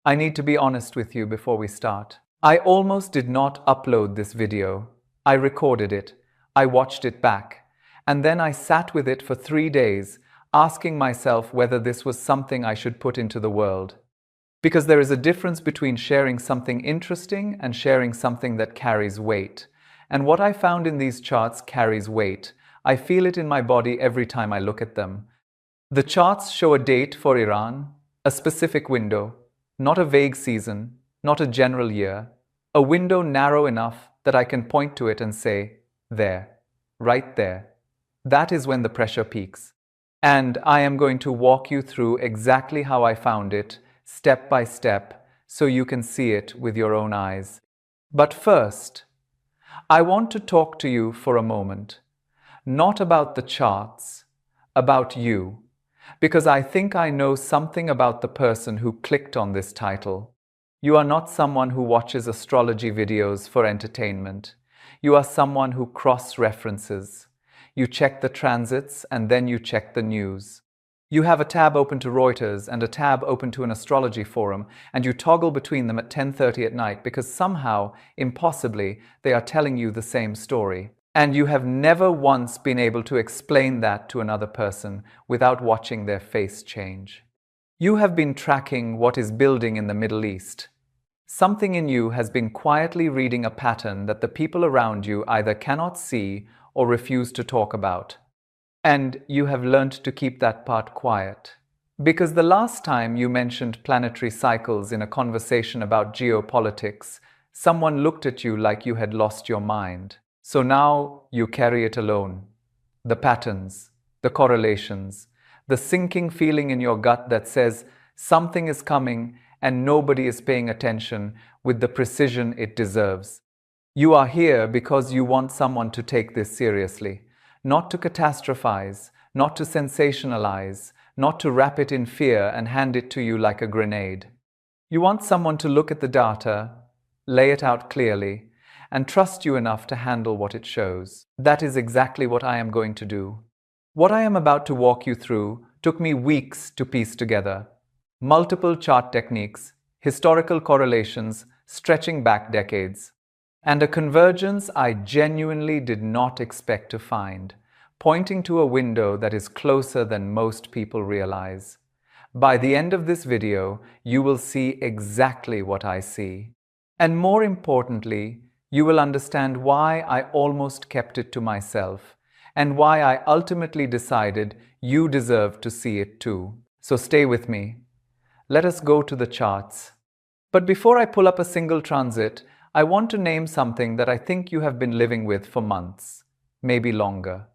I need to be honest with you before we start. I almost did not upload this video. I recorded it, I watched it back, and then I sat with it for 3 days, asking myself whether this was something I should put into the world. Because there is a difference between sharing something interesting and sharing something that carries weight. And what I found in these charts carries weight. I feel it in my body every time I look at them. The charts show a date for Iran, a specific window, not a vague season, not a general year, a window narrow enough that I can point to it and say, there, right there. That is when the pressure peaks. And I am going to walk you through exactly how I found it, step by step, so you can see it with your own eyes. But first, I want to talk to you for a moment, not about the charts, about you. Because I think I know something about the person who clicked on this title. You are not someone who watches astrology videos for entertainment. You are someone who cross-references. You check the transits and then you check the news. You have a tab open to Reuters and a tab open to an astrology forum, and you toggle between them at 10:30 at night because somehow, impossibly, they are telling you the same story. And you have never once been able to explain that to another person without watching their face change. You have been tracking what is building in the Middle East. Something in you has been quietly reading a pattern that the people around you either cannot see or refuse to talk about. And you have learned to keep that part quiet. Because the last time you mentioned planetary cycles in a conversation about geopolitics, someone looked at you like you had lost your mind. So now you carry it alone. The patterns, the correlations, the sinking feeling in your gut that says something is coming and nobody is paying attention with the precision it deserves. You are here because you want someone to take this seriously, not to catastrophize, not to sensationalize, not to wrap it in fear and hand it to you like a grenade. You want someone to look at the data, lay it out clearly, and trust you enough to handle what it shows. That is exactly what I am going to do. What I am about to walk you through took me weeks to piece together. Multiple chart techniques, historical correlations stretching back decades, and a convergence I genuinely did not expect to find, pointing to a window that is closer than most people realize. By the end of this video, you will see exactly what I see. And more importantly, you will understand why I almost kept it to myself, and why I ultimately decided you deserve to see it too. So stay with me. Let us go to the charts. But before I pull up a single transit, I want to name something that I think you have been living with for months, maybe longer.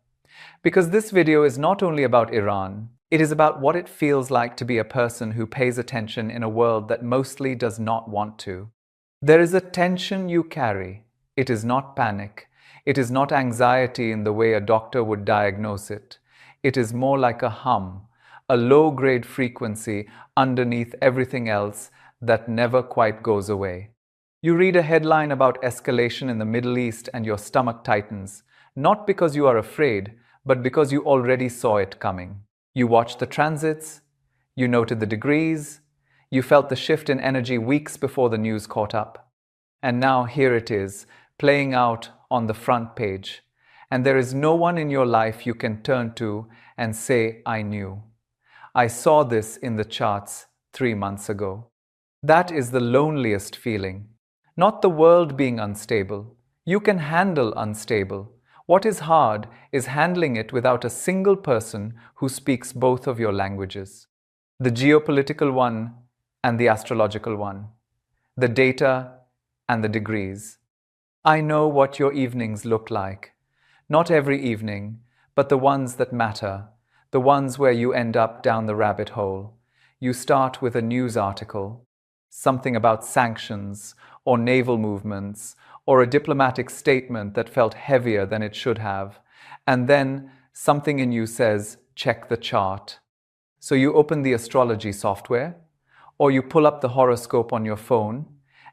Because this video is not only about Iran, it is about what it feels like to be a person who pays attention in a world that mostly does not want to. There is a tension you carry. It is not panic. It is not anxiety in the way a doctor would diagnose it. It is more like a hum, a low-grade frequency underneath everything else that never quite goes away. You read a headline about escalation in the Middle East and your stomach tightens, not because you are afraid, but because you already saw it coming. You watched the transits, you noted the degrees, you felt the shift in energy weeks before the news caught up. And now here it is, playing out on the front page. And there is no one in your life you can turn to and say, I knew. I saw this in the charts 3 months ago. That is the loneliest feeling. Not the world being unstable. You can handle unstable. What is hard is handling it without a single person who speaks both of your languages. The geopolitical one and the astrological one. The data and the degrees. I know what your evenings look like. Not every evening, but the ones that matter. The ones where you end up down the rabbit hole. You start with a news article, something about sanctions or naval movements, or a diplomatic statement that felt heavier than it should have, and then something in you says, check the chart. So you open the astrology software, or you pull up the horoscope on your phone,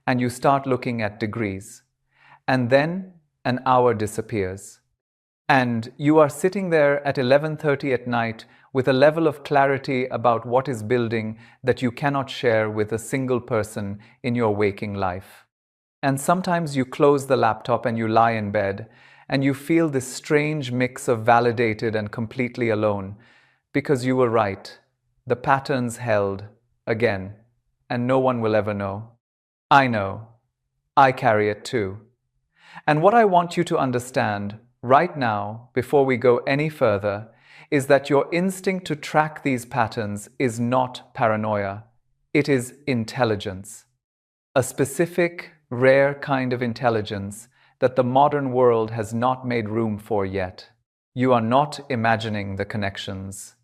and you start looking at degrees. And then an hour disappears. And you are sitting there at 11:30 at night with a level of clarity about what is building that you cannot share with a single person in your waking life. And sometimes you close the laptop and you lie in bed, and you feel this strange mix of validated and completely alone, because you were right. The pattern's held, again, and no one will ever know. I know. I carry it too. And what I want you to understand right now, before we go any further, is that your instinct to track these patterns is not paranoia. It is intelligence. A specific, rare kind of intelligence that the modern world has not made room for yet. You are not imagining the connections.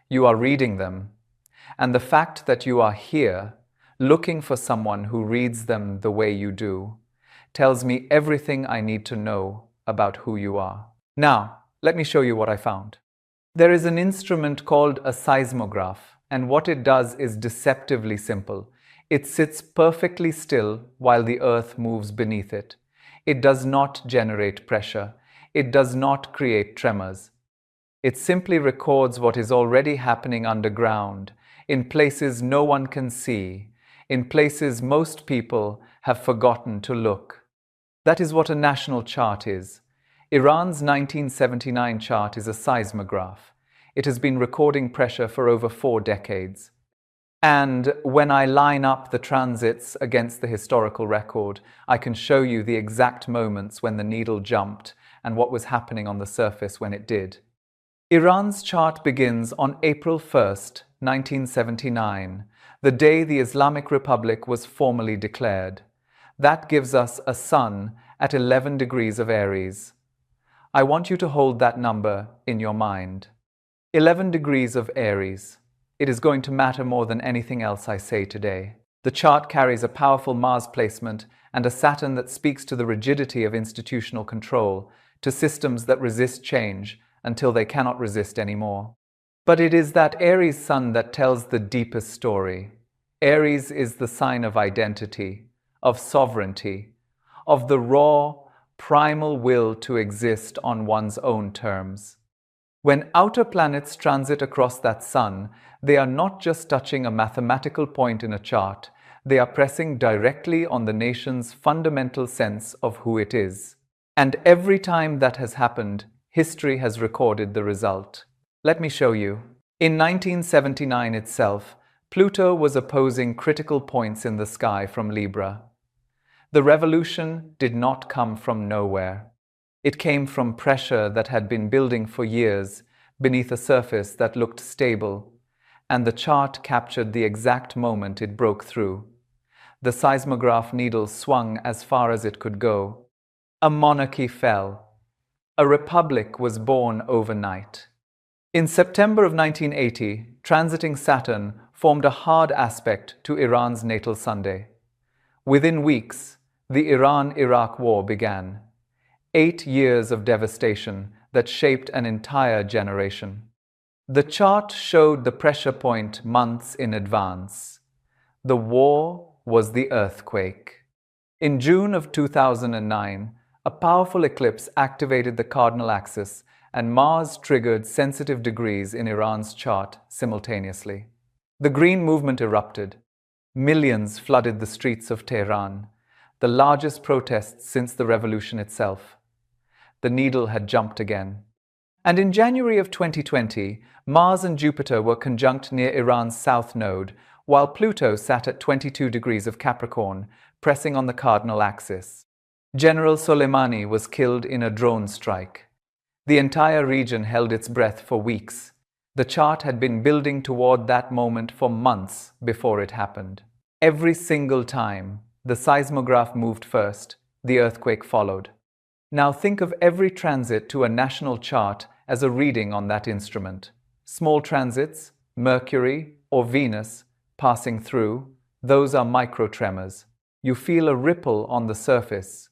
You are reading them. And the fact that you are here, looking for someone who reads them the way you do, tells me everything I need to know about who you are. Now, let me show you what I found. There is an instrument called a seismograph, and what it does is deceptively simple. It sits perfectly still while the earth moves beneath it. It does not generate pressure. It does not create tremors. It simply records what is already happening underground, in places no one can see, in places most people have forgotten to look. That is what a national chart is. Iran's 1979 chart is a seismograph. It has been recording pressure for over 4 decades. And when I line up the transits against the historical record, I can show you the exact moments when the needle jumped and what was happening on the surface when it did. Iran's chart begins on April 1st, 1979, the day the Islamic Republic was formally declared. That gives us a sun at 11 degrees of Aries. I want you to hold that number in your mind. 11 degrees of Aries. It is going to matter more than anything else I say today. The chart carries a powerful Mars placement and a Saturn that speaks to the rigidity of institutional control, to systems that resist change until they cannot resist anymore. But it is that Aries sun that tells the deepest story. Aries is the sign of identity, of sovereignty, of the raw, primal will to exist on one's own terms. When outer planets transit across that sun, they are not just touching a mathematical point in a chart, they are pressing directly on the nation's fundamental sense of who it is. And every time that has happened, history has recorded the result. Let me show you. In 1979 itself, Pluto was opposing critical points in the sky from Libra. The revolution did not come from nowhere. It came from pressure that had been building for years beneath a surface that looked stable, and the chart captured the exact moment it broke through. The seismograph needle swung as far as it could go. A monarchy fell. A republic was born overnight. In September of 1980, transiting Saturn formed a hard aspect to Iran's natal Sunday. Within weeks, the Iran-Iraq War began. 8 years of devastation that shaped an entire generation. The chart showed the pressure point months in advance. The war was the earthquake. In June of 2009, a powerful eclipse activated the cardinal axis, and Mars triggered sensitive degrees in Iran's chart simultaneously. The green movement erupted. Millions flooded the streets of Tehran, the largest protests since the revolution itself. The needle had jumped again. And in January of 2020, Mars and Jupiter were conjunct near Iran's south node, while Pluto sat at 22 degrees of Capricorn, pressing on the cardinal axis. General Soleimani was killed in a drone strike. The entire region held its breath for weeks. The chart had been building toward that moment for months before it happened. Every single time, the seismograph moved first, the earthquake followed. Now think of every transit to a national chart as a reading on that instrument. Small transits, Mercury or Venus, passing through, those are microtremors. You feel a ripple on the surface.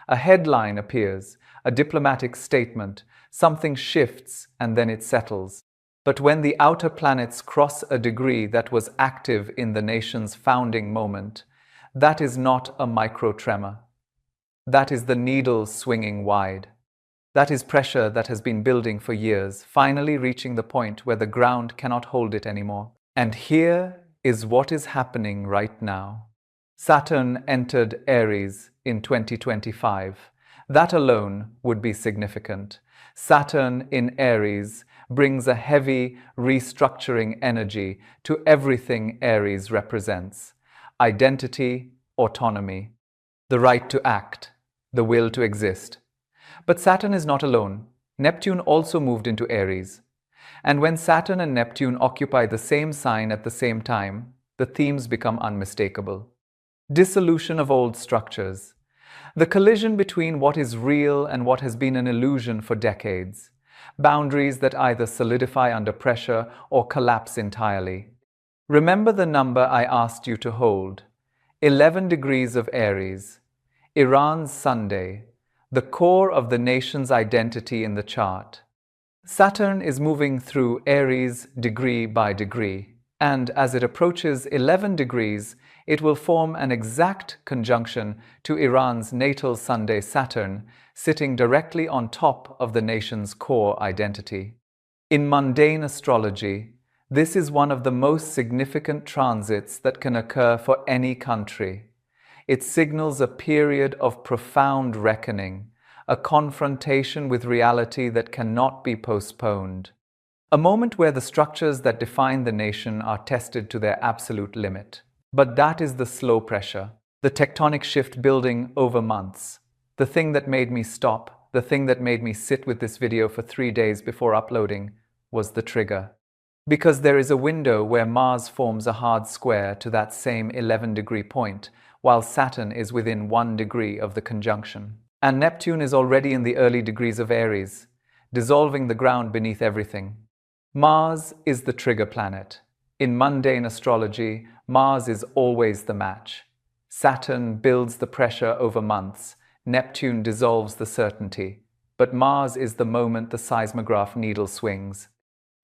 A headline appears, a diplomatic statement, something shifts and then it settles. But when the outer planets cross a degree that was active in the nation's founding moment, that is not a microtremor. That is the needle swinging wide. That is pressure that has been building for years, finally reaching the point where the ground cannot hold it anymore. And here is what is happening right now. Saturn entered Aries in 2025. That alone would be significant. Saturn in Aries brings a heavy, restructuring energy to everything Aries represents: identity, autonomy, the right to act, the will to exist. But Saturn is not alone. Neptune also moved into Aries. And when Saturn and Neptune occupy the same sign at the same time, the themes become unmistakable. Dissolution of old structures. The collision between what is real and what has been an illusion for decades. Boundaries that either solidify under pressure or collapse entirely. Remember the number I asked you to hold. 11 degrees of Aries. Iran's Sunday. The core of the nation's identity in the chart. Saturn is moving through Aries degree by degree, and as it approaches 11 degrees, it will form an exact conjunction to Iran's natal Sunday Saturn, sitting directly on top of the nation's core identity. In mundane astrology, this is one of the most significant transits that can occur for any country. It signals a period of profound reckoning, a confrontation with reality that cannot be postponed. A moment where the structures that define the nation are tested to their absolute limit. But that is the slow pressure, the tectonic shift building over months. The thing that made me stop, the thing that made me sit with this video for 3 days before uploading, was the trigger. Because there is a window where Mars forms a hard square to that same 11-degree point, while Saturn is within 1 degree of the conjunction. And Neptune is already in the early degrees of Aries, dissolving the ground beneath everything. Mars is the trigger planet. In mundane astrology, Mars is always the match. Saturn builds the pressure over months. Neptune dissolves the certainty. But Mars is the moment the seismograph needle swings.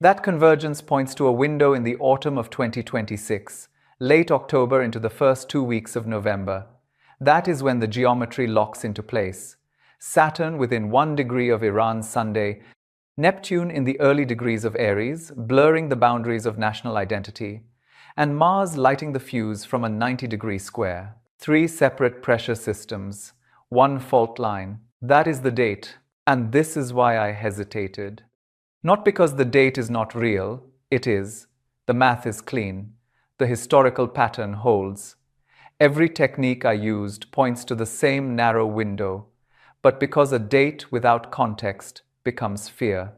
That convergence points to a window in the autumn of 2026, late October into the first 2 weeks of November. That is when the geometry locks into place. Saturn within 1 degree of Iran's Sunday, Neptune in the early degrees of Aries, blurring the boundaries of national identity, and Mars lighting the fuse from a 90-degree square. 3 separate pressure systems, 1 fault line. That is the date, and this is why I hesitated. Not because the date is not real, it is. The math is clean. The historical pattern holds. Every technique I used points to the same narrow window, but because a date without context becomes fear.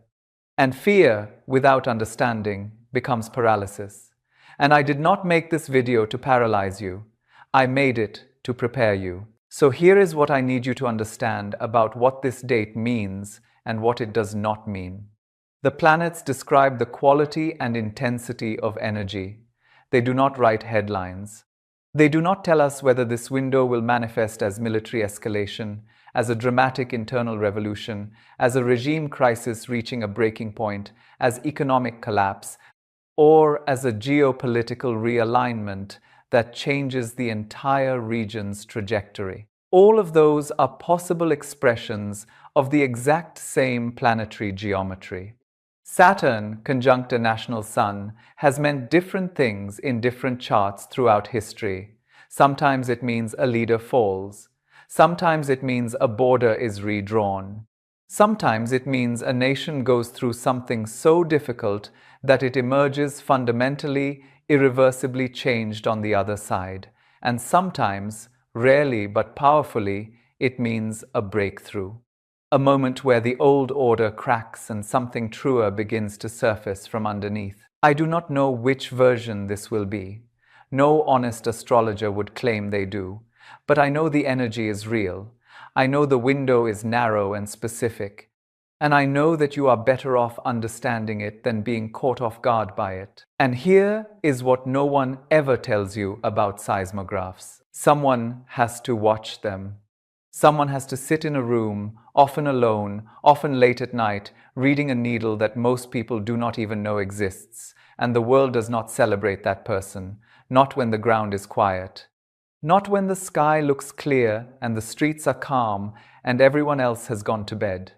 And fear without understanding becomes paralysis. And I did not make this video to paralyze you. I made it to prepare you. So here is what I need you to understand about what this date means and what it does not mean. The planets describe the quality and intensity of energy. They do not write headlines. They do not tell us whether this window will manifest as military escalation, as a dramatic internal revolution, as a regime crisis reaching a breaking point, as economic collapse, or as a geopolitical realignment that changes the entire region's trajectory. All of those are possible expressions of the exact same planetary geometry. Saturn, conjunct a national sun, has meant different things in different charts throughout history. Sometimes it means a leader falls. Sometimes it means a border is redrawn. Sometimes it means a nation goes through something so difficult that it emerges fundamentally, irreversibly changed on the other side. And sometimes, rarely but powerfully, it means a breakthrough. A moment where the old order cracks and something truer begins to surface from underneath. I do not know which version this will be. No honest astrologer would claim they do. But I know the energy is real. I know the window is narrow and specific. And I know that you are better off understanding it than being caught off guard by it. And here is what no one ever tells you about seismographs. Someone has to watch them. Someone has to sit in a room, often alone, often late at night, reading a needle that most people do not even know exists, and the world does not celebrate that person, not when the ground is quiet, not when the sky looks clear and the streets are calm and everyone else has gone to bed.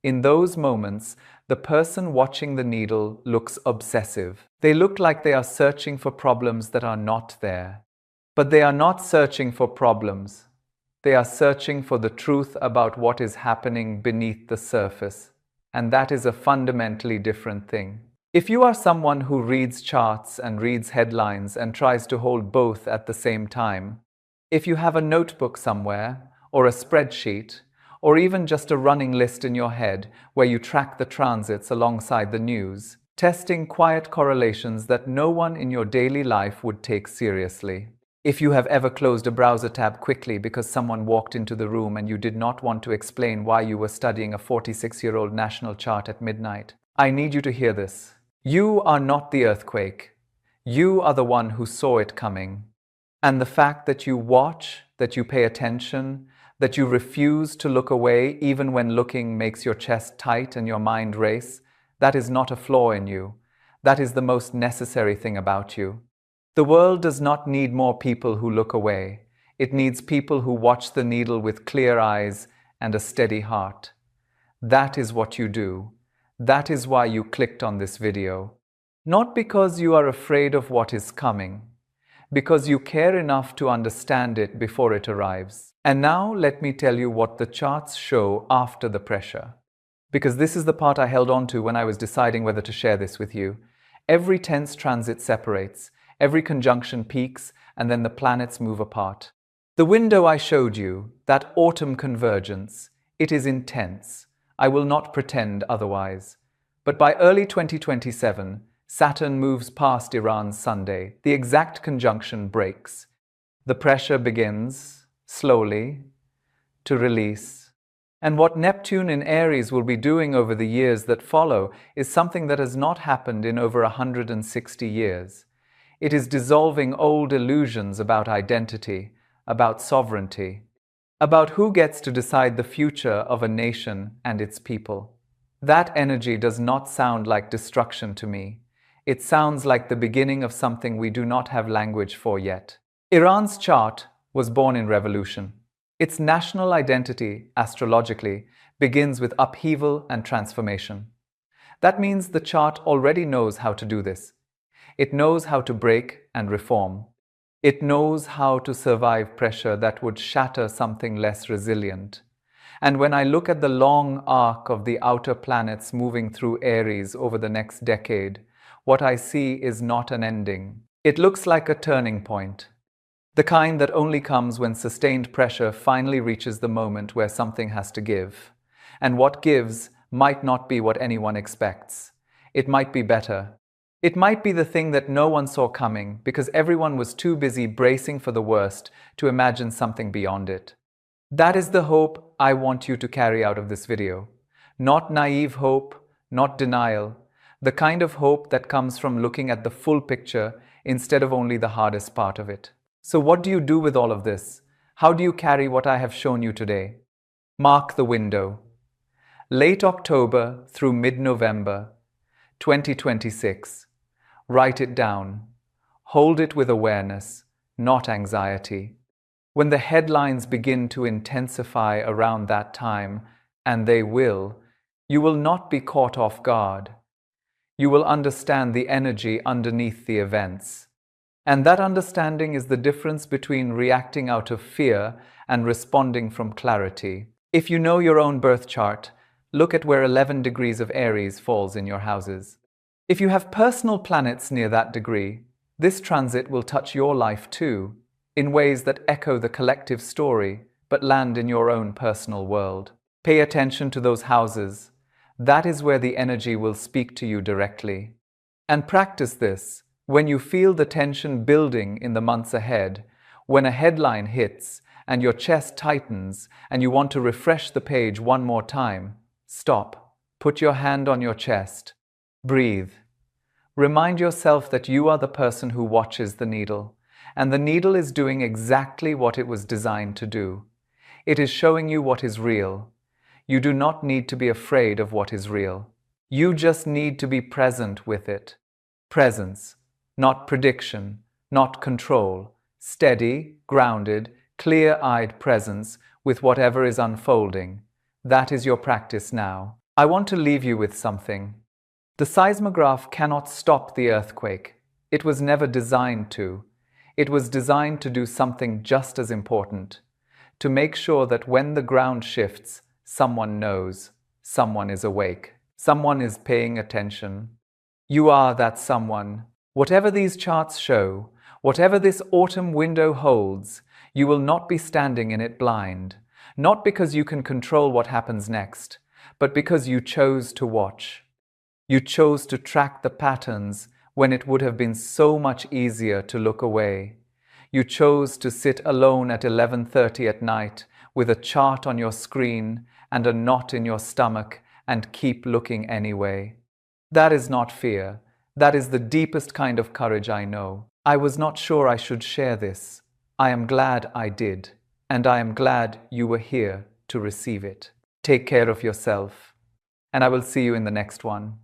In those moments, the person watching the needle looks obsessive. They look like they are searching for problems that are not there. But they are not searching for problems. They are searching for the truth about what is happening beneath the surface. And that is a fundamentally different thing. If you are someone who reads charts and reads headlines and tries to hold both at the same time, if you have a notebook somewhere, or a spreadsheet, or even just a running list in your head where you track the transits alongside the news, testing quiet correlations that no one in your daily life would take seriously. If you have ever closed a browser tab quickly because someone walked into the room and you did not want to explain why you were studying a 46-year-old national chart at midnight, I need you to hear this. You are not the earthquake. You are the one who saw it coming. And the fact that you watch, that you pay attention, that you refuse to look away even when looking makes your chest tight and your mind race, that is not a flaw in you. That is the most necessary thing about you. The world does not need more people who look away. It needs people who watch the needle with clear eyes and a steady heart. That is what you do. That is why you clicked on this video. Not because you are afraid of what is coming, because you care enough to understand it before it arrives. And now let me tell you what the charts show after the pressure. Because this is the part I held on to when I was deciding whether to share this with you. Every tense transit separates, every conjunction peaks, and then the planets move apart. The window I showed you, that autumn convergence, it is intense. I will not pretend otherwise. But by early 2027, Saturn moves past Iran's Sunday. The exact conjunction breaks. The pressure begins, slowly, to release. And what Neptune in Aries will be doing over the years that follow is something that has not happened in over 160 years. It is dissolving old illusions about identity, about sovereignty, about who gets to decide the future of a nation and its people. That energy does not sound like destruction to me. It sounds like the beginning of something we do not have language for yet. Iran's chart was born in revolution. Its national identity, astrologically, begins with upheaval and transformation. That means the chart already knows how to do this. It knows how to break and reform. It knows how to survive pressure that would shatter something less resilient. And when I look at the long arc of the outer planets moving through Aries over the next decade, what I see is not an ending. It looks like a turning point. The kind that only comes when sustained pressure finally reaches the moment where something has to give. And what gives might not be what anyone expects. It might be better. It might be the thing that no one saw coming because everyone was too busy bracing for the worst to imagine something beyond it. That is the hope I want you to carry out of this video. Not naive hope, not denial. The kind of hope that comes from looking at the full picture instead of only the hardest part of it. So what do you do with all of this? How do you carry what I have shown you today? Mark the window. Late October through mid-November, 2026. Write it down. Hold it with awareness, not anxiety. When the headlines begin to intensify around that time, and they will, you will not be caught off guard. You will understand the energy underneath the events. And that understanding is the difference between reacting out of fear and responding from clarity. If you know your own birth chart, look at where 11 degrees of Aries falls in your houses. If you have personal planets near that degree, this transit will touch your life too, in ways that echo the collective story, but land in your own personal world. Pay attention to those houses. That is where the energy will speak to you directly. And practice this. When you feel the tension building in the months ahead, when a headline hits and your chest tightens and you want to refresh the page one more time, stop. Put your hand on your chest. Breathe. Remind yourself that you are the person who watches the needle, and the needle is doing exactly what it was designed to do. It is showing you what is real. You do not need to be afraid of what is real. You just need to be present with it. Presence. Not prediction, not control. Steady, grounded, clear-eyed presence with whatever is unfolding. That is your practice now. I want to leave you with something. The seismograph cannot stop the earthquake. It was never designed to. It was designed to do something just as important, to make sure that when the ground shifts, someone knows, someone is awake, someone is paying attention. You are that someone. Whatever these charts show, whatever this autumn window holds, you will not be standing in it blind, not because you can control what happens next, but because you chose to watch. You chose to track the patterns when it would have been so much easier to look away. You chose to sit alone at 11:30 at night with a chart on your screen and a knot in your stomach and keep looking anyway. That is not fear. That is the deepest kind of courage I know. I was not sure I should share this. I am glad I did, and I am glad you were here to receive it. Take care of yourself, and I will see you in the next one.